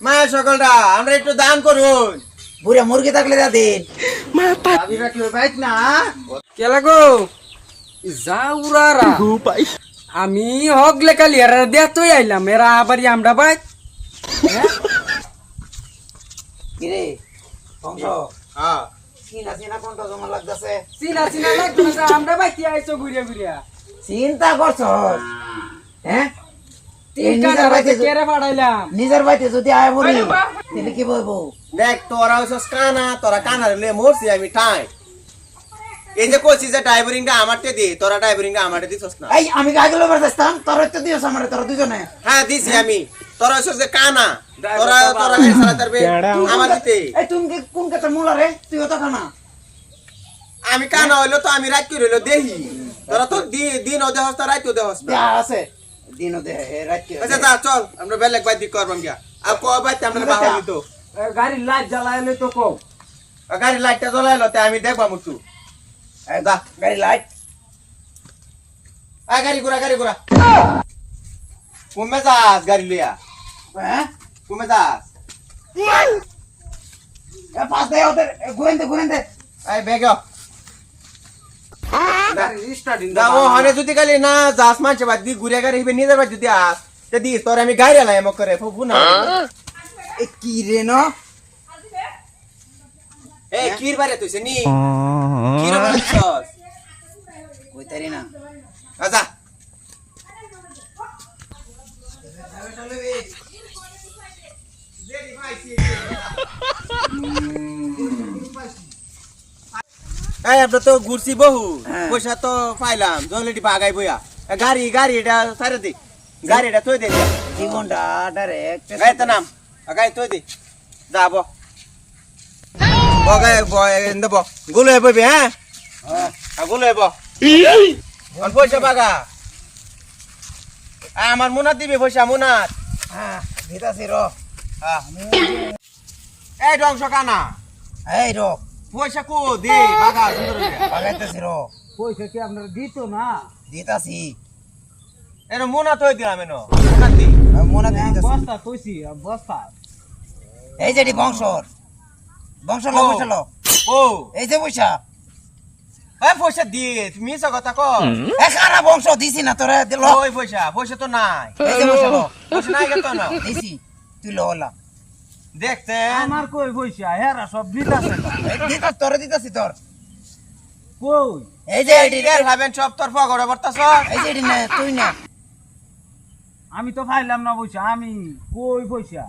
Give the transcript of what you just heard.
মা সকলটা আমরা একটু দান করুন। বুড়া মুরগি থাকলে দা দিন। ভাবি রাখি বাইক না কেলা গো যাউরারা আমি হগলে কালি এরা দেয়া তুই আইলাম এরা আবার আমরা ভাই কিরে বংশ হ্যাঁ চিনা চিনা কোনটা জমা লাগতেছে? চিনা চিনা লাগতো না আমরা ভাই কি আইছো ঘুরিয়া ঘুরিয়া চিন্তা করছস? হ্যাঁ নিজের বাইতে কেরে পাঠাইলাম নিজের বাইতে যদি আয় বলি তাহলে কি বলবো? দেখ তোরা হইছস কানা, তোরা কানা লে মরছি আমি ঠাই। এই যে কইছিস যে ড্রাইভারিংটা আমারতে দি, তোরা ড্রাইভারিংটা আমারতে দিছস না। এই আমি গাগলো বারদাস্তাম তোর তো দিও আমারে তোর দুজনে। হ্যাঁ দিছি আমি। তোরা হইছস যে কানা, তোরা তোরা গাড়ি চালাতে পারবে আমার দিতে। এই তুমি কি কোন কথা মুলা রে? তুইও তো কানা। আমি কানা হইলো তো আমি রাত করে হইলো দেহি। তোরা তো দিন ও দেহস না রাত ও দেহস না। যা আছে দিনও দে রাত কি। আচ্ছা যা চল আমরা বেলেগ বাইক দিক করবাম গিয়া। আর কো বাইতে আমরা বাহার দিতো। গাড়ির লাইট জ্বালাইলে তো কও গাড়ি লাইটটা জ্বলাইলো তে আমি দেখবা মুটু। এই দা গাড়ি লাইট গাড়ি ঘুরা কমে যাস গাড়ি লিয়া হ্যাঁ কমে যাস এ পাস দে ওদের ঘুরেন দে এই বেগ গাড়ি স্টার্টিং যাবো হনে যদি গালি না যাস মানছে বাদ দি ঘুরে গাড়ি হিবে নিজের বাদ যদি আস তে দিস তোর আমি গাড়ি আলাই এমক করে ফুফু না এ কি রে না এই কির বারে তুইছে নি কির বারে তুইছস কই তারি না আচ্ছা এই আমরা তো ঘুরছি বহু পয়সা তো পাইলাম জলদি বাগাই বইয়া গাড়ি এটা সারে দে গাড়িটা তুই দে জীবনটা ডাইরেক্ট গাড়ি তো নাম গাড়ি তুই দে যাবো বগাই বয় দেব গুলো বইবে হ্যাঁ গুলো হইব অল্প পয়সা বাগা আমার মুনাত দিবি পয়সা মুনাত হ্যাঁ দিতাছি র এই ধ্বংস কানা এই র পয়সা কো দে বাগা সুন্দর বাগাইতেছি র পয়সা কি আপনারা দিত না দিতাছি এর মুনাত হই দিলাম এনো মুনাত দি মনে দিতাছি বস্তা কইছি বস্তা এই যে বংশ লো ও এই যে পয়সা এই পয়সা দি তুমি মিছা কথা কো এ খারাপ বংশ দিছি না তোরা দিল ওই পয়সা তো নাই এই যে পয়সা লো পয়সা নাই কেন না দিছি তুই লোলা দেখতে আমার কই পয়সা হেরা সব দিতাছে না দিতা তোর দিতাছি তোর কই এই যে এডি এর ভাবেন সব তোর পকেটে বর্তাছ এই যে এডি না তুই না আমি তো পাইলাম না পয়সা আমি কই পয়সা